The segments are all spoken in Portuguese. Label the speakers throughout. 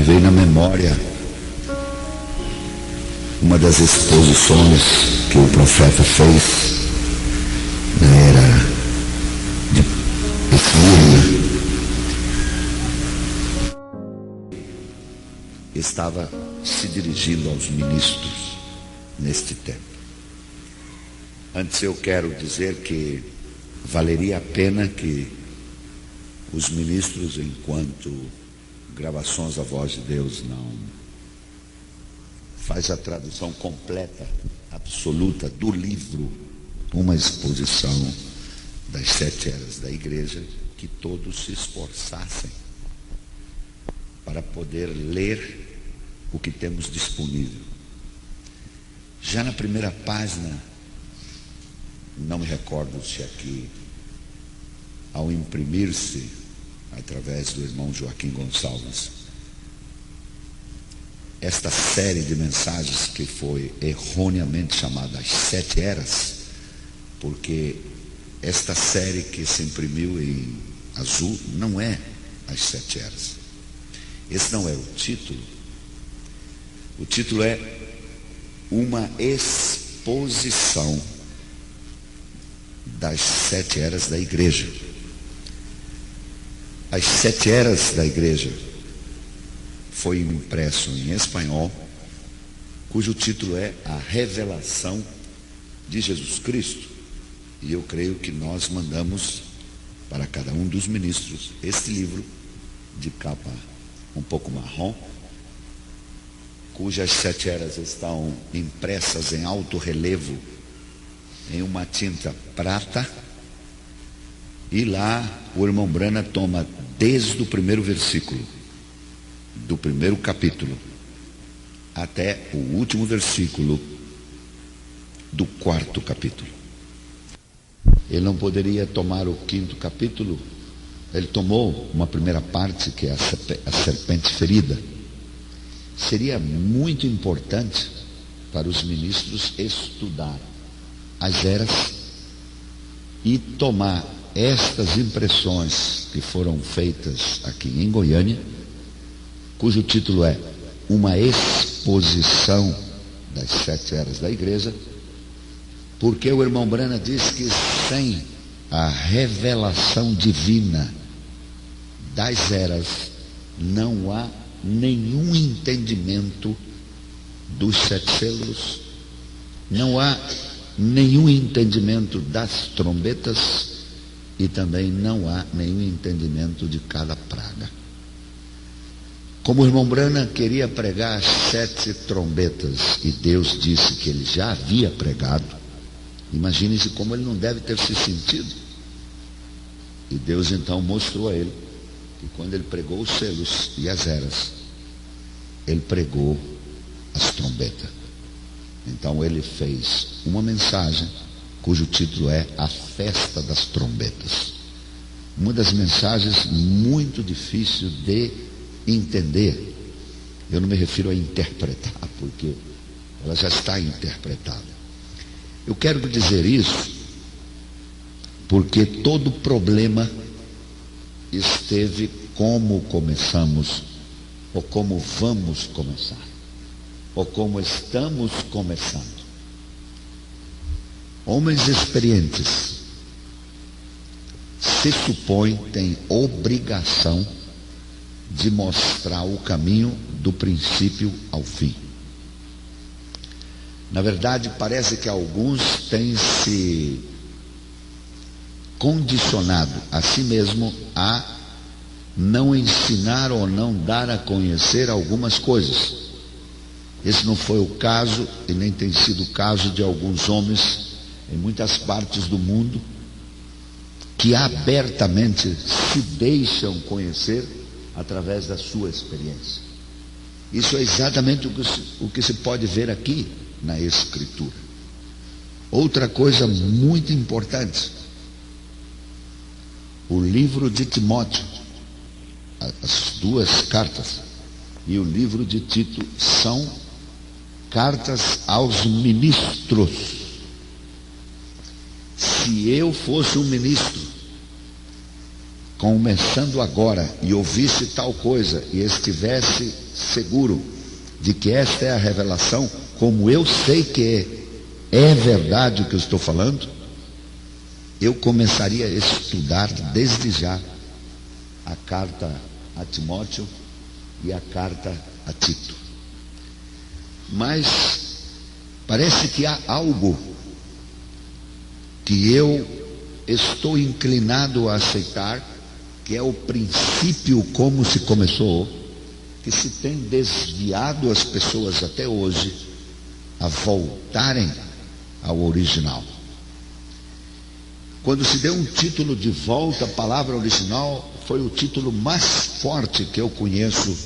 Speaker 1: veio na memória uma das exposições que o profeta fez na era de Esmirna. Estava se dirigindo aos ministros neste tempo. Antes eu quero dizer que valeria a pena que os ministros, enquanto gravações da voz de Deus não faz a tradução completa, absoluta do livro, uma exposição das 7 eras da igreja, que todos se esforçassem para poder ler o que temos disponível. Já na primeira página, não me recordo se aqui, ao imprimir-se através do irmão Joaquim Gonçalves, esta série de mensagens que foi erroneamente chamada as 7 eras, porque esta série que se imprimiu em azul não é as 7 eras. Esse não é o título. O título é uma exposição das 7 eras da igreja. As 7 eras da igreja foi impresso em espanhol, cujo título é A Revelação de Jesus Cristo. E eu creio que nós mandamos para cada um dos ministros este livro de capa um pouco marrom, cujas 7 eras estão impressas em alto relevo em uma tinta prata, e lá o irmão Brana toma desde o primeiro versículo do primeiro capítulo até o último versículo do 4º capítulo. Ele não poderia tomar o 5º capítulo. Ele tomou uma primeira parte, que é a serpente ferida. Seria muito importante para os ministros estudar as eras e tomar estas impressões que foram feitas aqui em Goiânia, cujo título é Uma Exposição das 7 eras da igreja, porque o irmão Brana diz que sem a revelação divina das eras não há nenhum entendimento dos 7 selos, não há nenhum entendimento das trombetas e também não há nenhum entendimento de cada praga. Como o irmão Brana queria pregar as 7 trombetas e Deus disse que ele já havia pregado, imagine-se como ele não deve ter se sentido. E Deus então mostrou a ele que quando ele pregou os selos e as eras, ele pregou as trombetas. Então ele fez uma mensagem cujo título é A Festa das Trombetas. Uma das mensagens muito difícil de entender. Eu não me refiro a interpretar, porque ela já está interpretada. Eu quero dizer isso porque todo problema esteve como começamos, ou como vamos começar, ou como estamos começando. Homens experientes se supõe têm obrigação de mostrar o caminho do princípio ao fim. Na verdade, parece que alguns têm se condicionado a si mesmo a não ensinar ou não dar a conhecer algumas coisas. Esse não foi o caso e nem tem sido o caso de alguns homens em muitas partes do mundo que abertamente se deixam conhecer através da sua experiência. Isso é exatamente o que se pode ver aqui na Escritura. Outra coisa muito importante, o livro de Timóteo, as 2 cartas, e o livro de Tito são cartas aos ministros. Se eu fosse um ministro começando agora e ouvisse tal coisa e estivesse seguro de que esta é a revelação, como eu sei que é verdade o que eu estou falando, eu começaria a estudar desde já a carta a Timóteo e a carta a Tito. Mas parece que há algo que eu estou inclinado a aceitar, que é o princípio como se começou, que se tem desviado as pessoas até hoje a voltarem ao original. Quando se deu um título de volta à palavra original, foi o título mais forte que eu conheço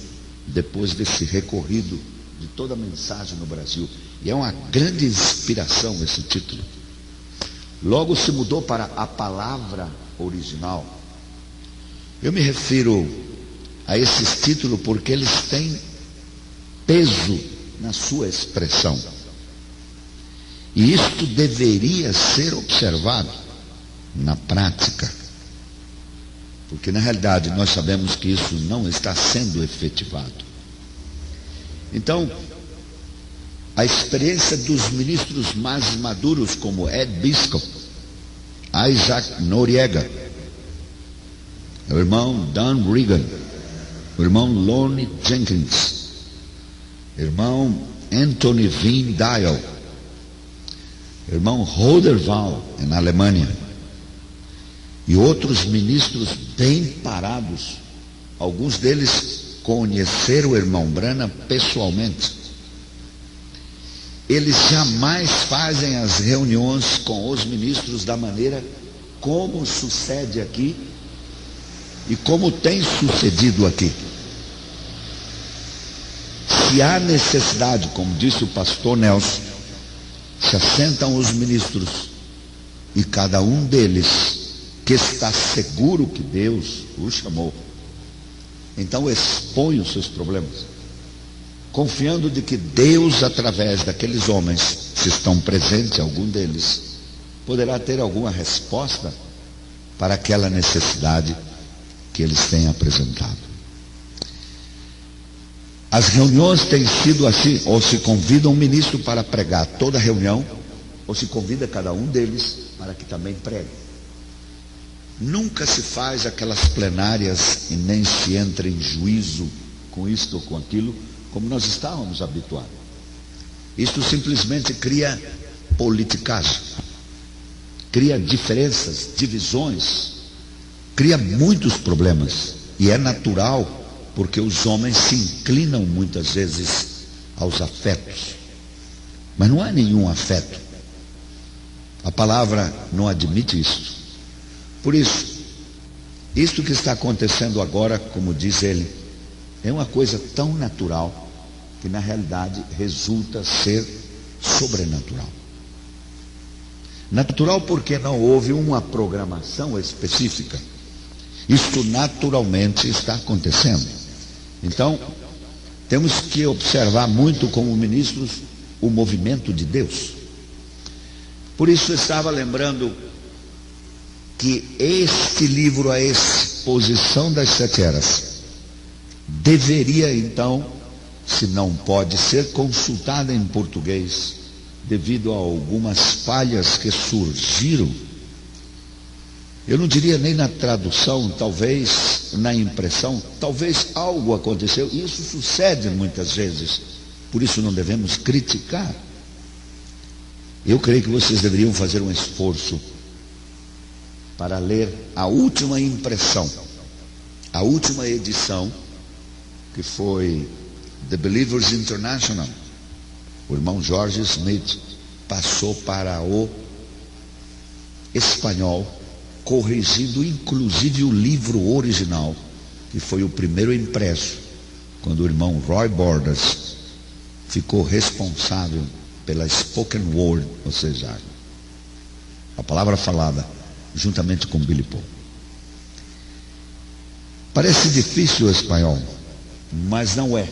Speaker 1: depois desse recorrido de toda a mensagem no Brasil. E é uma grande inspiração esse título. Logo se mudou para a palavra original. Eu me refiro a esses títulos porque eles têm peso na sua expressão. E isto deveria ser observado na prática. Porque na realidade nós sabemos que isso não está sendo efetivado. Então, a experiência dos ministros mais maduros, como Ed Biscoe, Isaac Noriega, o irmão Dan Regan, o irmão Lonnie Jenkins, o irmão Anthony Van Dial, o irmão Roderval, na Alemanha, e outros ministros bem parados. Alguns deles conheceram o irmão Branham pessoalmente. Eles jamais fazem as reuniões com os ministros da maneira como sucede aqui e como tem sucedido aqui. Se há necessidade, como disse o pastor Nelson, se assentam os ministros e cada um deles que está seguro que Deus o chamou, então expõe os seus problemas, confiando de que Deus, através daqueles homens, se estão presentes, algum deles, poderá ter alguma resposta para aquela necessidade que eles têm apresentado. As reuniões têm sido assim: ou se convida um ministro para pregar toda a reunião, ou se convida cada um deles para que também pregue. Nunca se faz aquelas plenárias e nem se entra em juízo com isto ou com aquilo, como nós estávamos habituados. Isto simplesmente cria politicagem, cria diferenças, divisões, cria muitos problemas. E é natural, porque os homens se inclinam muitas vezes aos afetos. Mas não há nenhum afeto. A palavra não admite isso. Por isso, isto que está acontecendo agora, como diz ele, é uma coisa tão natural que na realidade resulta ser sobrenatural. Natural porque não houve uma programação específica. Isto naturalmente está acontecendo. Então, temos que observar muito como ministros o movimento de Deus. Por isso eu estava lembrando que este livro, a exposição das 7 eras, deveria então, se não pode ser consultada em português, devido a algumas falhas que surgiram, eu não diria nem na tradução, talvez na impressão, talvez algo aconteceu, e isso sucede muitas vezes, por isso não devemos criticar. Eu creio que vocês deveriam fazer um esforço para ler a última impressão, a última edição, que foi The Believers International. O irmão George Smith passou para o espanhol, corrigindo inclusive o livro original, que foi o primeiro impresso, quando o irmão Roy Borders ficou responsável pela spoken word, ou seja, a palavra falada, juntamente com Billy Paul. Parece difícil o espanhol, mas não é.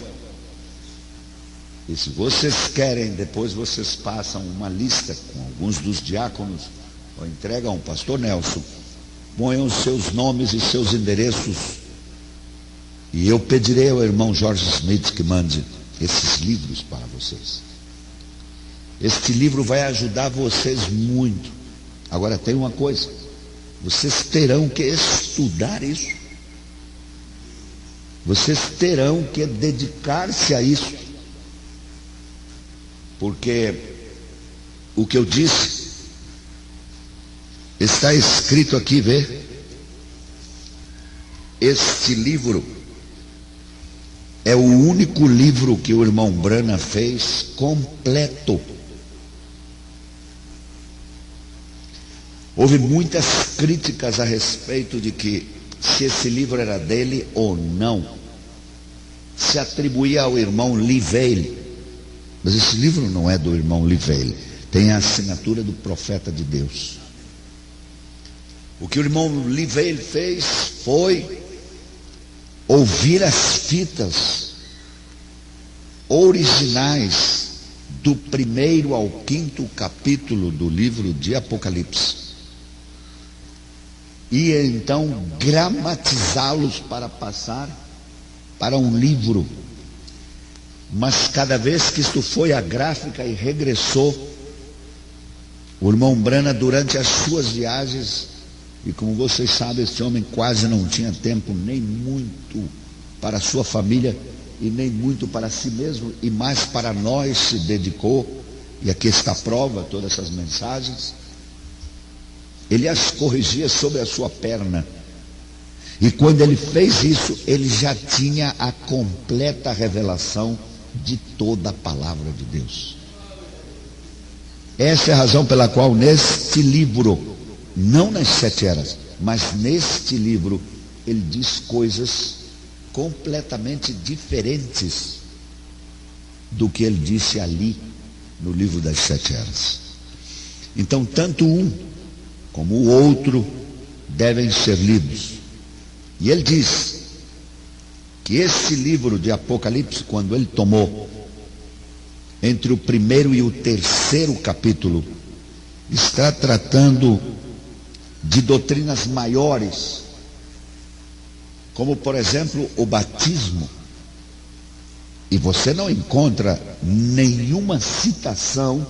Speaker 1: E se vocês querem, depois vocês passam uma lista com alguns dos diáconos, ou entregam ao pastor Nelson, ponham os seus nomes e seus endereços, e eu pedirei ao irmão Jorge Smith que mande esses livros para vocês. Este livro vai ajudar vocês muito. Agora tem uma coisa: vocês terão que estudar isso. Vocês terão que dedicar-se a isso. Porque o que eu disse está escrito aqui, vê? Este livro é o único livro que o irmão Branham fez completo. Houve muitas críticas a respeito de que se esse livro era dele ou não. Se atribuía ao irmão Livelle. Mas esse livro não é do irmão Livelle. Tem a assinatura do profeta de Deus. O que o irmão Livelle fez foi ouvir as fitas originais do 1º ao 5º capítulo do livro de Apocalipse. E então gramatizá-los para passar para um livro. Mas cada vez que isto foi à gráfica e regressou, o irmão Branham, durante as suas viagens, e como vocês sabem, esse homem quase não tinha tempo nem muito para a sua família e nem muito para si mesmo, e mais para nós se dedicou, e aqui está a prova, todas essas mensagens. Ele as corrigia sobre a sua perna. E quando ele fez isso, ele já tinha a completa revelação de toda a palavra de Deus. Essa é a razão pela qual neste livro, não nas 7 eras, mas neste livro, ele diz coisas completamente diferentes do que ele disse ali no livro das 7 eras. Então, tanto um como o outro devem ser lidos. E ele diz que esse livro de Apocalipse, quando ele tomou entre o 1º e o 3º capítulo, está tratando de doutrinas maiores, como por exemplo o batismo. E você não encontra nenhuma citação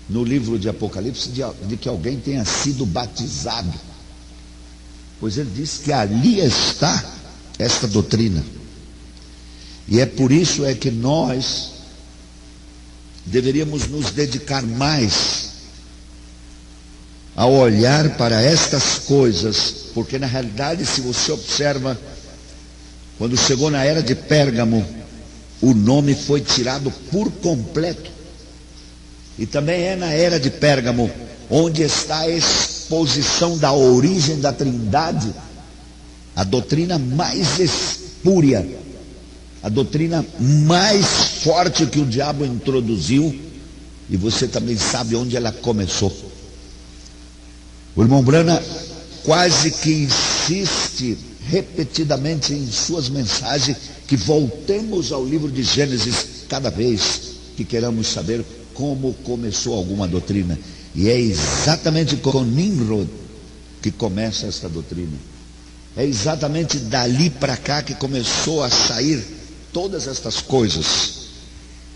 Speaker 1: no livro de Apocalipse de que alguém tenha sido batizado, pois ele diz que ali está esta doutrina. E é por isso é que nós deveríamos nos dedicar mais a olhar para estas coisas, porque na realidade, se você observa, quando chegou na era de Pérgamo, o nome foi tirado por completo. E também é na era de Pérgamo onde está a exposição da origem da Trindade, a doutrina mais espúria, a doutrina mais forte que o diabo introduziu, e você também sabe onde ela começou. O irmão Branham quase que insiste repetidamente em suas mensagens que voltemos ao livro de Gênesis cada vez que queramos saber como começou alguma doutrina. E é exatamente com Nimrod que começa esta doutrina. É exatamente dali para cá que começou a sair todas estas coisas.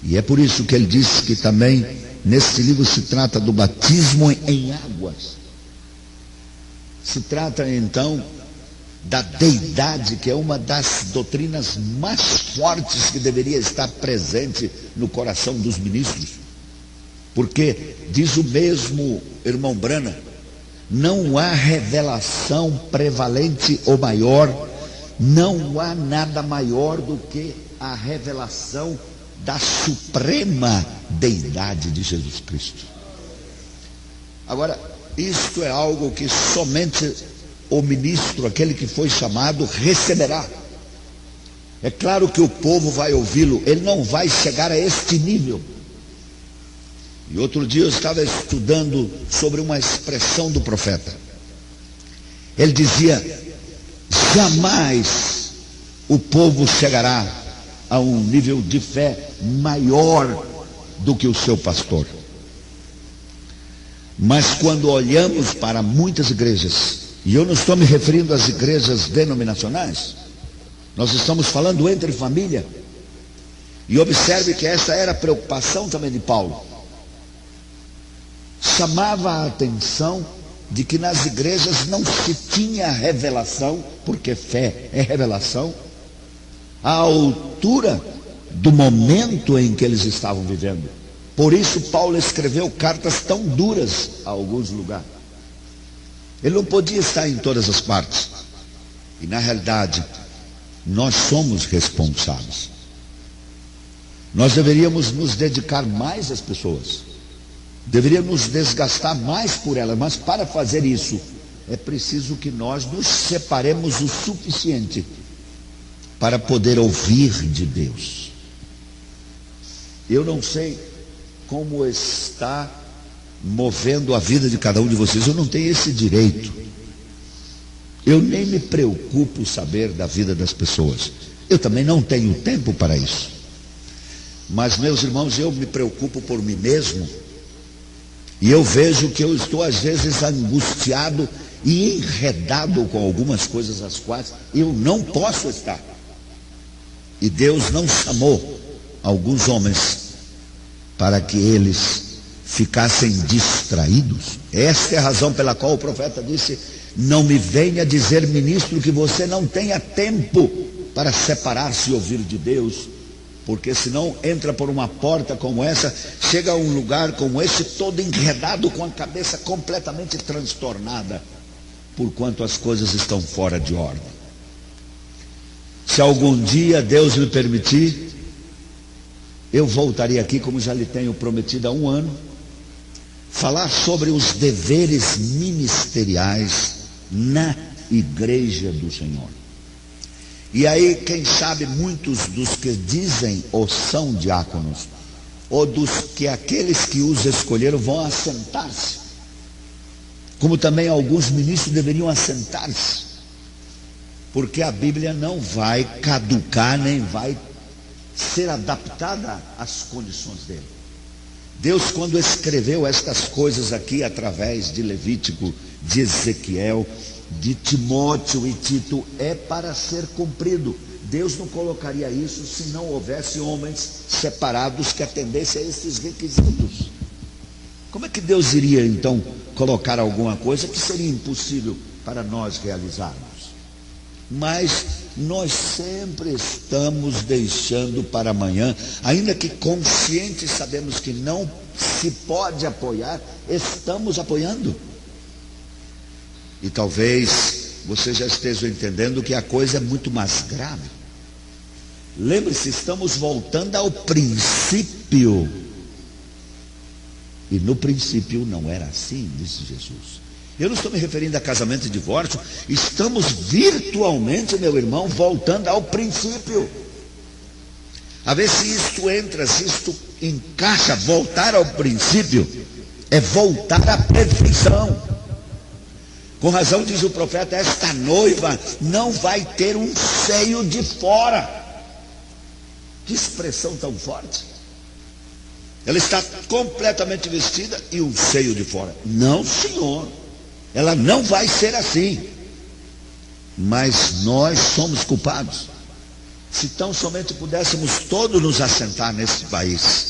Speaker 1: E é por isso que ele diz que também neste livro se trata do batismo em águas. Se trata então da deidade, que é uma das doutrinas mais fortes que deveria estar presente no coração dos ministros. Porque, diz o mesmo irmão Branham, não há revelação prevalente ou maior, não há nada maior do que a revelação da suprema deidade de Jesus Cristo. Agora, isto é algo que somente o ministro, aquele que foi chamado, receberá. É claro que o povo vai ouvi-lo, ele não vai chegar a este nível. E outro dia eu estava estudando sobre uma expressão do profeta. Ele dizia: jamais o povo chegará a um nível de fé maior do que o seu pastor. Mas quando olhamos para muitas igrejas E eu não estou me referindo às igrejas denominacionais. Nós estamos falando entre família. E observe que essa era a preocupação também de Paulo. Chamava a atenção de que nas igrejas não se tinha revelação, porque fé é revelação, à altura do momento em que eles estavam vivendo. Por isso Paulo escreveu cartas tão duras a alguns lugares. Ele não podia estar em todas as partes. E na realidade, nós somos responsáveis. Nós deveríamos nos dedicar mais às pessoas. Deveríamos nos desgastar mais por elas. Mas para fazer isso, é preciso que nós nos separemos o suficiente para poder ouvir de Deus. Eu não sei como está movendo a vida de cada um de vocês. Eu não tenho esse direito. Eu nem me preocupo saber da vida das pessoas. Eu também não tenho tempo para isso. Mas, meus irmãos, eu me preocupo por mim mesmo. E eu vejo que eu estou às vezes angustiado e enredado com algumas coisas as quais eu não posso estar. E Deus não chamou alguns homens para que eles ficassem distraídos. Esta é a razão pela qual o profeta disse: não me venha dizer, ministro, que você não tenha tempo para separar-se e ouvir de Deus, porque senão entra por uma porta como essa, chega a um lugar como esse, todo enredado, com a cabeça completamente transtornada, porquanto as coisas estão fora de ordem. Se algum dia Deus me permitir, eu voltarei aqui, como já lhe tenho prometido há um ano, falar sobre os deveres ministeriais na igreja do Senhor. E aí, quem sabe, muitos dos que dizem ou são diáconos, ou dos que aqueles que os escolheram vão assentar-se, como também alguns ministros deveriam assentar-se, porque a Bíblia não vai caducar, nem vai ser adaptada às condições dele. Deus, quando escreveu estas coisas aqui através de Levítico, de Ezequiel, de Timóteo e Tito, é para ser cumprido. Deus não colocaria isso se não houvesse homens separados que atendessem a esses requisitos. Como é que Deus iria então colocar alguma coisa que seria impossível para nós realizarmos? Mas nós sempre estamos deixando para amanhã, ainda que conscientes sabemos que não se pode apoiar, estamos apoiando. E talvez você já esteja entendendo que a coisa é muito mais grave. Lembre-se, estamos voltando ao princípio. E no princípio não era assim, disse Jesus. Eu não estou me referindo a casamento e divórcio. Estamos virtualmente, meu irmão, voltando ao princípio. A ver se isto entra, se isto encaixa. Voltar ao princípio é voltar à perfeição. Com razão, diz o profeta, esta noiva não vai ter um seio de fora. Que expressão tão forte. Ela está completamente vestida e um seio de fora. Não, senhor. Ela não vai ser assim. Mas nós somos culpados. Se tão somente pudéssemos todos nos assentar nesse país.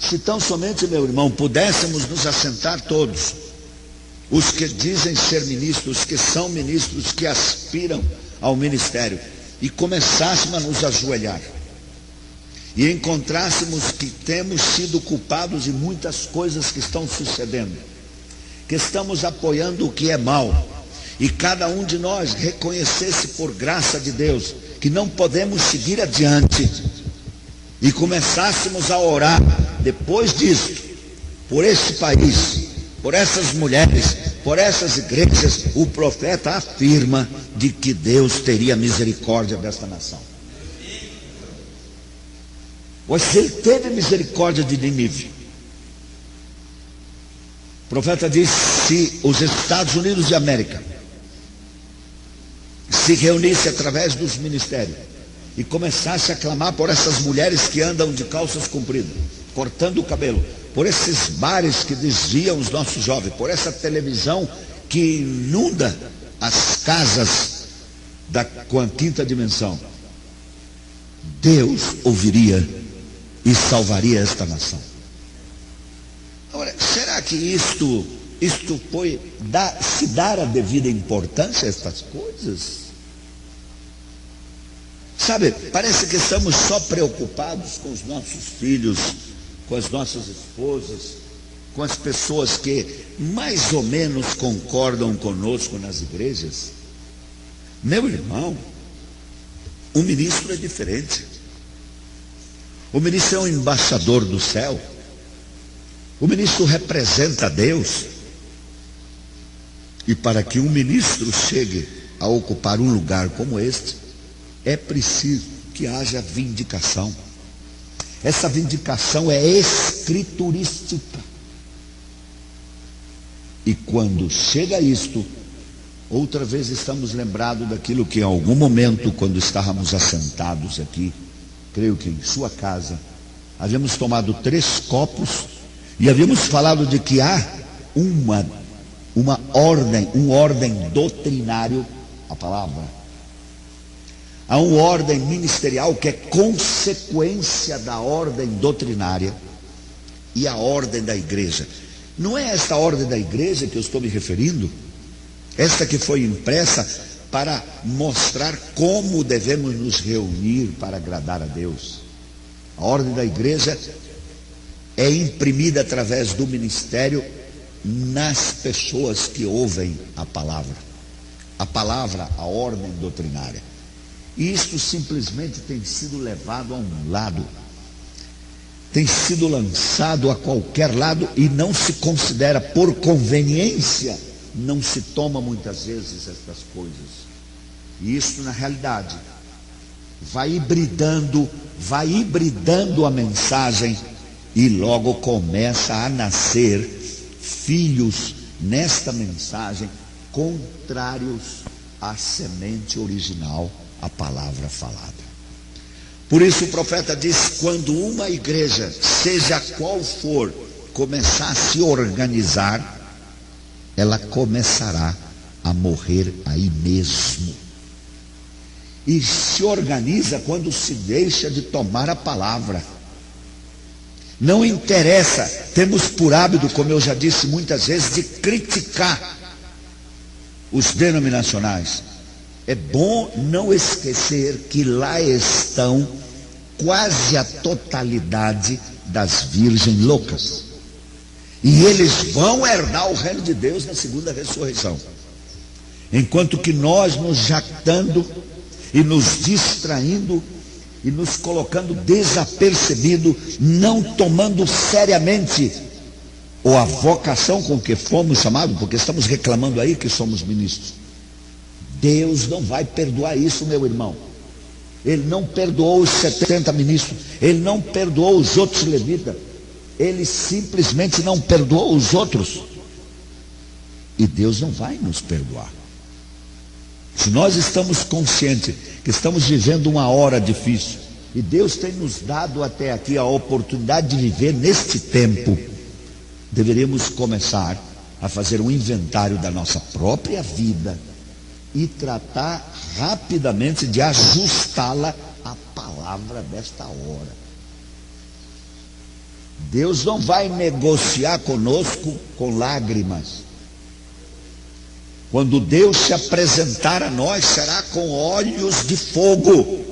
Speaker 1: Se tão somente, meu irmão, pudéssemos nos assentar todos. Os que dizem ser ministros, os que são ministros, que aspiram ao ministério, e começássemos a nos ajoelhar, e encontrássemos que temos sido culpados de muitas coisas que estão sucedendo, que estamos apoiando o que é mal, e cada um de nós reconhecesse por graça de Deus que não podemos seguir adiante, e começássemos a orar depois disso, por esse país, por essas mulheres, por essas igrejas. O profeta afirma de que Deus teria misericórdia desta nação. Pois se ele teve misericórdia de Nínive, o profeta diz: se os Estados Unidos de América se reunisse através dos ministérios e começasse a clamar por essas mulheres que andam de calças compridas, cortando o cabelo, por esses bares que desviam os nossos jovens, por essa televisão que inunda as casas com a quinta dimensão, Deus ouviria e salvaria esta nação. Agora, será que isto foi se dar a devida importância a estas coisas? Sabe, parece que estamos só preocupados com os nossos filhos, com as nossas esposas, com as pessoas que mais ou menos concordam conosco nas igrejas. Meu irmão, o ministro é diferente. O ministro é um embaixador do céu. O ministro representa a Deus. E para que um ministro chegue a ocupar um lugar como este, é preciso que haja vindicação. Essa vindicação é escriturística. E quando chega isto, outra vez estamos lembrados daquilo que em algum momento, quando estávamos assentados aqui, creio que em sua casa, havíamos tomado 3 copos e havíamos falado de que há uma ordem doutrinário, a palavra. Há uma ordem ministerial que é consequência da ordem doutrinária e a ordem da igreja. Não é esta ordem da igreja que eu estou me referindo, esta que foi impressa para mostrar como devemos nos reunir para agradar a Deus. A ordem da igreja é imprimida através do ministério nas pessoas que ouvem a palavra, a ordem doutrinária. E isto simplesmente tem sido levado a um lado, tem sido lançado a qualquer lado e não se considera por conveniência, não se toma muitas vezes estas coisas. E isso na realidade vai hibridando a mensagem e logo começa a nascer filhos nesta mensagem contrários à semente original, a palavra falada. Por isso o profeta diz: quando uma igreja, seja qual for, começar a se organizar, ela começará a morrer aí mesmo. E se organiza quando se deixa de tomar a palavra. Não interessa, temos por hábito, como eu já disse muitas vezes, de criticar os denominacionais. É bom não esquecer que lá estão quase a totalidade das virgens loucas. E eles vão herdar o reino de Deus na segunda ressurreição. Enquanto que nós nos jactando e nos distraindo e nos colocando desapercebido, não tomando seriamente ou a vocação com que fomos chamados, porque estamos reclamando aí que somos ministros. Deus não vai perdoar isso, meu irmão. Ele não perdoou os 70 ministros, ele não perdoou os outros levitas, ele simplesmente não perdoou os outros. E Deus não vai nos perdoar. Se nós estamos conscientes que estamos vivendo uma hora difícil, e Deus tem nos dado até aqui a oportunidade de viver neste tempo, deveríamos começar a fazer um inventário da nossa própria vida e tratar rapidamente de ajustá-la à palavra desta hora. Deus não vai negociar conosco com lágrimas. Quando Deus se apresentar a nós, será com olhos de fogo.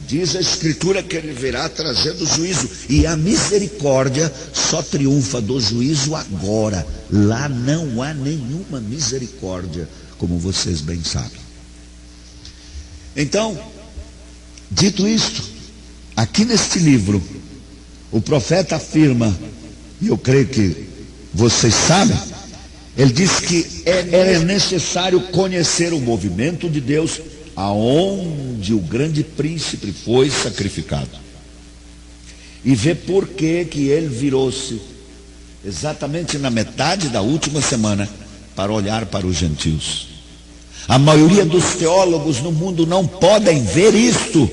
Speaker 1: Diz a Escritura que ele virá trazendo juízo, e a misericórdia só triunfa do juízo agora. Lá não há nenhuma misericórdia, como vocês bem sabem. Então, dito isto, aqui neste livro, o profeta afirma, e eu creio que vocês sabem, ele diz que era necessário conhecer o movimento de Deus, aonde o grande príncipe foi sacrificado, e ver por que ele virou-se exatamente na metade da última semana para olhar para os gentios. A maioria dos teólogos no mundo não podem ver isto.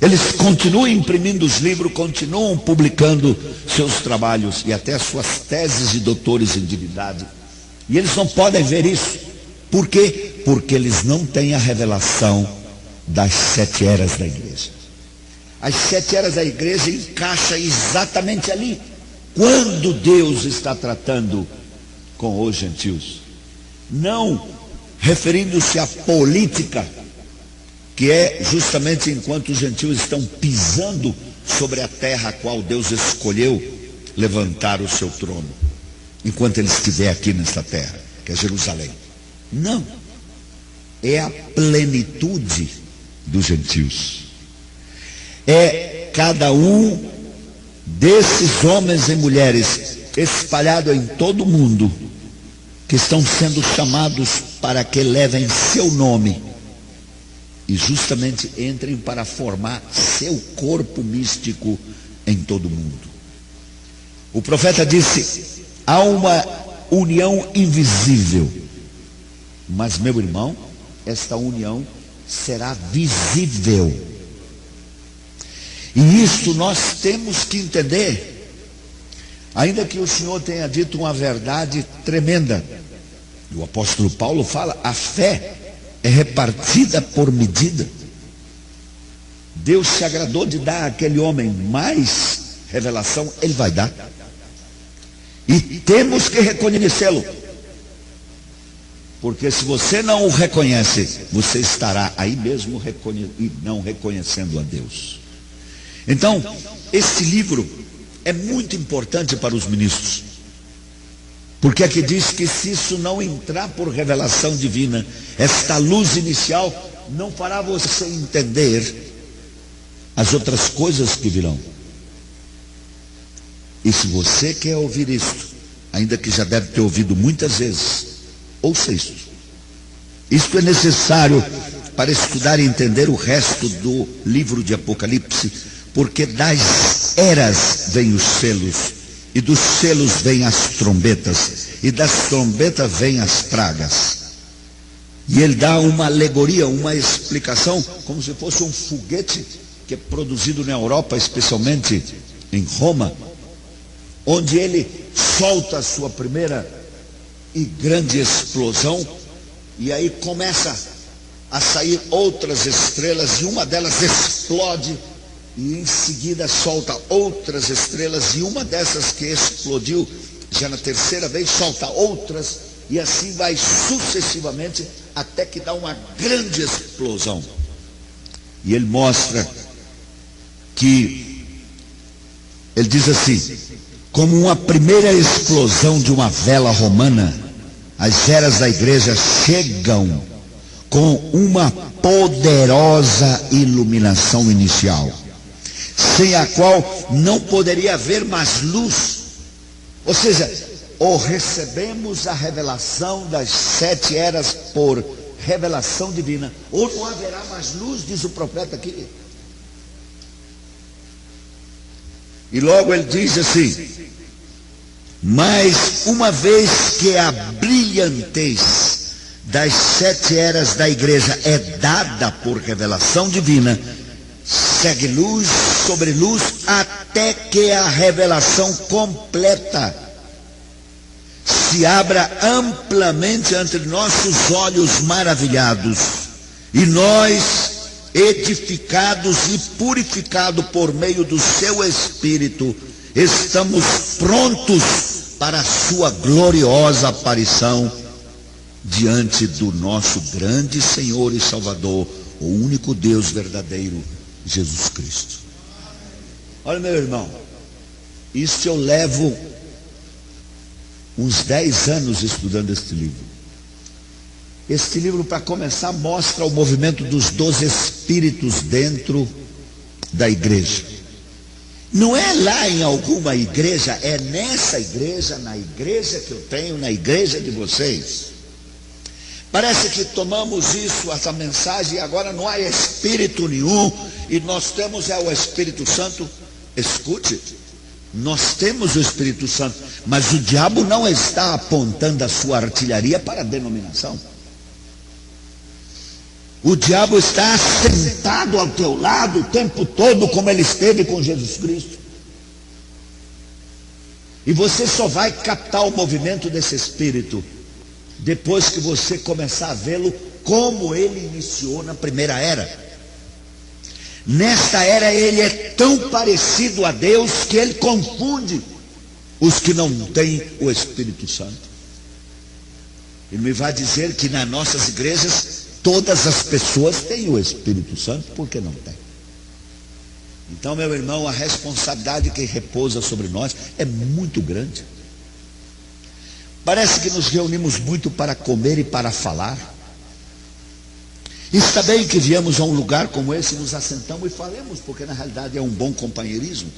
Speaker 1: Eles continuam imprimindo os livros, continuam publicando seus trabalhos e até suas teses de doutores em divindade. E eles não podem ver isso. Por quê? Porque eles não têm a revelação das 7 eras da igreja. As 7 eras da igreja encaixam exatamente ali, quando Deus está tratando com os gentios. Não referindo-se à política, que é justamente enquanto os gentios estão pisando sobre a terra a qual Deus escolheu levantar o seu trono, enquanto ele estiver aqui nesta terra, que é Jerusalém. Não, é a plenitude dos gentios. É cada um desses homens e mulheres espalhados em todo o mundo, que estão sendo chamados para que levem seu nome e justamente entrem para formar seu corpo místico em todo o mundo. O profeta disse: há uma união invisível, mas, meu irmão, esta união será visível. E isso nós temos que entender. Ainda que o Senhor tenha dito uma verdade tremenda, o apóstolo Paulo fala: a fé é repartida por medida. Deus se agradou de dar àquele homem mais revelação, ele vai dar. E temos que reconhecê-lo. Porque se você não o reconhece, você estará aí mesmo e não reconhecendo a Deus. Então, esse livro é muito importante para os ministros. Porque aqui diz que se isso não entrar por revelação divina, esta luz inicial não fará você entender as outras coisas que virão. E se você quer ouvir isto, ainda que já deve ter ouvido muitas vezes, ouça isto. Isto é necessário para estudar e entender o resto do livro de Apocalipse, porque das eras vêm os selos, e dos selos vêm as trombetas, e das trombetas vêm as pragas. E ele dá uma alegoria, uma explicação, como se fosse um foguete que é produzido na Europa, especialmente em Roma, onde ele solta a sua primeira e grande explosão, e aí começa a sair outras estrelas, e uma delas explode, e em seguida solta outras estrelas, e uma dessas que explodiu, já na terceira vez, solta outras, e assim vai sucessivamente, até que dá uma grande explosão. E ele mostra que, ele diz assim: como uma primeira explosão de uma vela romana, as eras da igreja chegam com uma poderosa iluminação inicial, sem a qual não poderia haver mais luz. Ou seja, ou recebemos a revelação das 7 eras por revelação divina, ou não haverá mais luz, diz o profeta aqui. E logo ele diz assim: mas uma vez que a brilhantez das 7 eras da igreja é dada por revelação divina, segue luz sobre luz até que a revelação completa se abra amplamente ante nossos olhos maravilhados, e nós, edificados e purificados por meio do seu Espírito, estamos prontos para a sua gloriosa aparição diante do nosso grande Senhor e Salvador, o único Deus verdadeiro, Jesus Cristo. Olha, meu irmão, isso eu levo uns 10 anos estudando este livro. Este livro, para começar, mostra o movimento dos 12 espíritos dentro da igreja. Não é lá em alguma igreja, é nessa igreja, na igreja que eu tenho, na igreja de vocês. Parece que tomamos isso, essa mensagem, e agora não há espírito nenhum, e nós temos o Espírito Santo. Escute, nós temos o Espírito Santo, mas o diabo não está apontando a sua artilharia para a denominação. O diabo está sentado ao teu lado o tempo todo, como ele esteve com Jesus Cristo. E você só vai captar o movimento desse espírito depois que você começar a vê-lo como ele iniciou na primeira era. Nesta era ele é tão parecido a Deus que ele confunde os que não têm o Espírito Santo. Ele me vai dizer que nas nossas igrejas todas as pessoas têm o Espírito Santo, por que não tem? Então, meu irmão, a responsabilidade que repousa sobre nós é muito grande. Parece que nos reunimos muito para comer e para falar. Está bem que viemos a um lugar como esse, nos assentamos e falemos, porque na realidade é um bom companheirismo.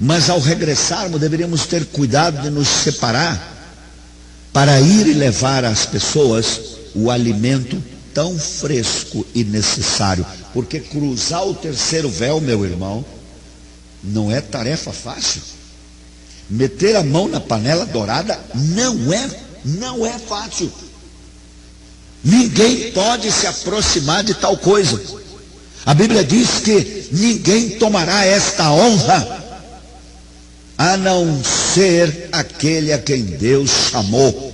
Speaker 1: Mas ao regressarmos, deveríamos ter cuidado de nos separar para ir e levar às pessoas o alimento tão fresco e necessário. Porque cruzar o terceiro véu, meu irmão, não é tarefa fácil. Meter a mão na panela dourada não é fácil. Ninguém pode se aproximar de tal coisa. A Bíblia diz que ninguém tomará esta honra a não ser aquele a quem Deus chamou.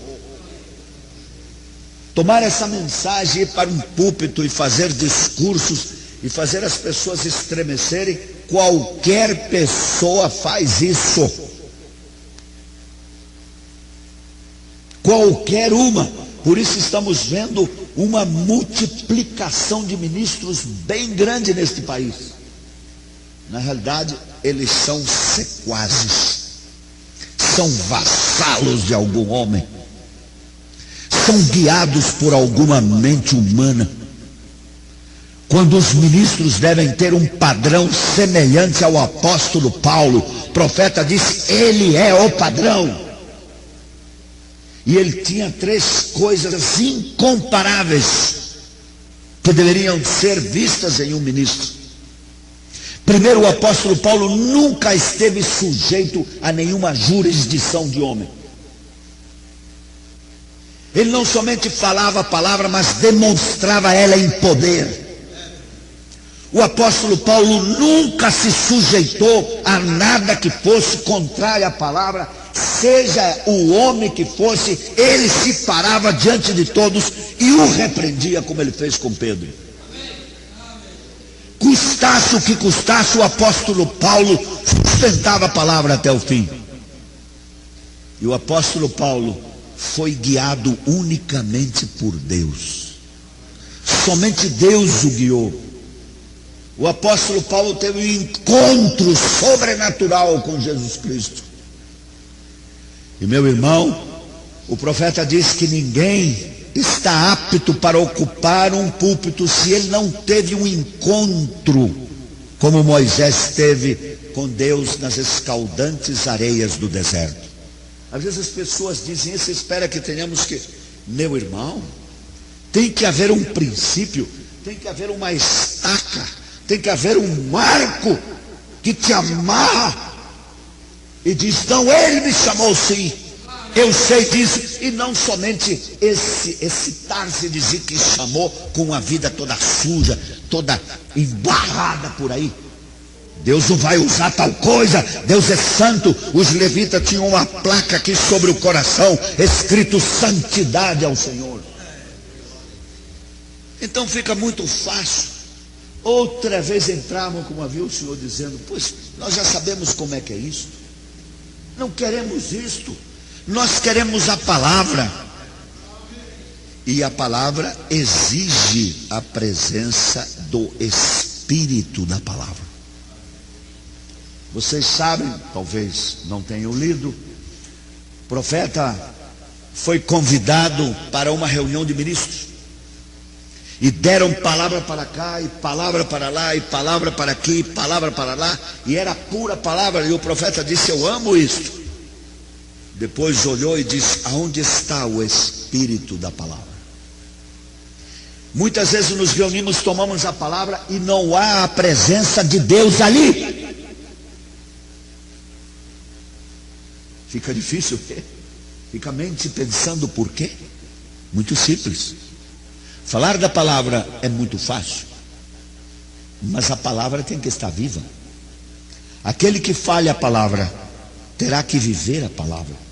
Speaker 1: Tomar essa mensagem, ir para um púlpito e fazer discursos e fazer as pessoas estremecerem, qualquer pessoa faz isso. Qualquer uma. Por isso estamos vendo uma multiplicação de ministros bem grande neste país. Na realidade, eles são sequazes, são vassalos de algum homem, são guiados por alguma mente humana. Quando os ministros devem ter um padrão semelhante ao apóstolo Paulo, o profeta disse: ele é o padrão. E ele tinha 3 coisas incomparáveis que deveriam ser vistas em um ministro. Primeiro, o apóstolo Paulo nunca esteve sujeito a nenhuma jurisdição de homem. Ele não somente falava a palavra, mas demonstrava ela em poder. O apóstolo Paulo nunca se sujeitou a nada que fosse contrário à palavra, seja o homem que fosse. Ele se parava diante de todos e o repreendia, como ele fez com Pedro. Custasse o que custasse, o apóstolo Paulo sustentava a palavra até o fim. E o apóstolo Paulo foi guiado unicamente por Deus. Somente Deus o guiou. O apóstolo Paulo teve um encontro sobrenatural com Jesus Cristo. E meu irmão, o profeta diz que ninguém está apto para ocupar um púlpito se ele não teve um encontro como Moisés teve com Deus nas escaldantes areias do deserto. Às vezes as pessoas dizem isso, espera que tenhamos que... Meu irmão, tem que haver um princípio, tem que haver uma estaca, tem que haver um marco que te amarra e diz: não, ele me chamou sim, eu sei disso. E não somente esse Tarso dizer que chamou com a vida toda suja, toda embarrada por aí. Deus não vai usar tal coisa, Deus é santo. Os levitas tinham uma placa aqui sobre o coração, escrito santidade ao Senhor. Então fica muito fácil. Outra vez entravam, como havia o Senhor dizendo: pois nós já sabemos como é que é isso. Não queremos isto. Nós queremos a palavra. E a palavra exige a presença do Espírito da palavra. Vocês sabem, talvez não tenham lido, o profeta foi convidado para uma reunião de ministros. E deram palavra para cá, e palavra para lá, e palavra para aqui, e palavra para lá, e era pura palavra. E o profeta disse: eu amo isto. Depois olhou e disse: aonde está o Espírito da palavra? Muitas vezes nos reunimos, tomamos a palavra e não há a presença de Deus ali. Fica difícil, fica a mente pensando por quê? Muito simples. Falar da palavra é muito fácil, mas a palavra tem que estar viva. Aquele que fale a palavra terá que viver a palavra.